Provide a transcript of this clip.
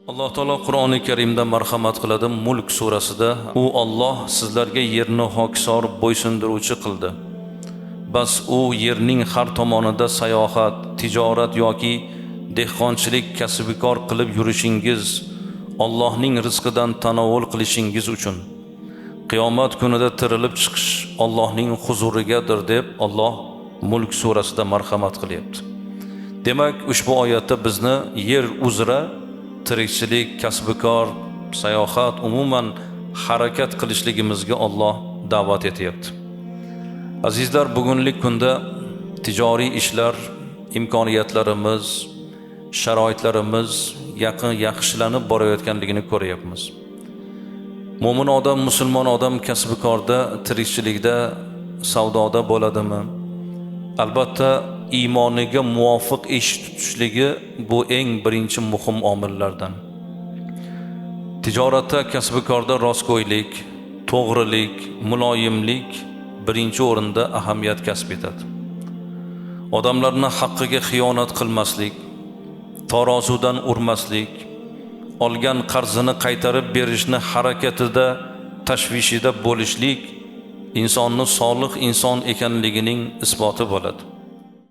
Alloh taolo Qur'oni Karimda marhamat qiladi. Mulk surasida u Alloh sizlarga yerni hokisor bo'ysundiruvchi qildi. Bas u yerning har tomonida sayohat, tijorat yoki dehqonchilik kasb-kor qilib yurishingiz, Allohning rizqidan tanovul qilishingiz uchun. Qiyomat kunida tirilib chiqish Allohning huzurigadir deb Alloh Mulk surasida marhamat qilyapti. Demak, ushbu oyatda bizni yer uzra tirikchilik, kasb-kor, sayohat, umuman harakat qilishligimizga Alloh da'vat etyapti. Azizlar, bugunlik kunda tijoriy ishlar, imkoniyatlarimiz, sharoitlarimiz yaxshilanib borayotganligini ko'ryapmiz. Mo'min odam, musulmon odam kasb-korda, tirikchilikda, savdoda bo'ladimi? Albatta, iymoniga muvofiq ish tutishligi bu eng birinchi muhim omillardan. Tijoratda, kasb-korda rostgo'ylik, to'g'rilik, muloyimlik birinchi o'rinda ahamiyat kasb etadi. Odamlarning haqqiga xiyonat qilmaslik, tarozudan urmaslik, olgan qarzini qaytarib berishni harakatida, tashvishida bo'lishlik insonni solih inson ekanligining isboti bo'ladi.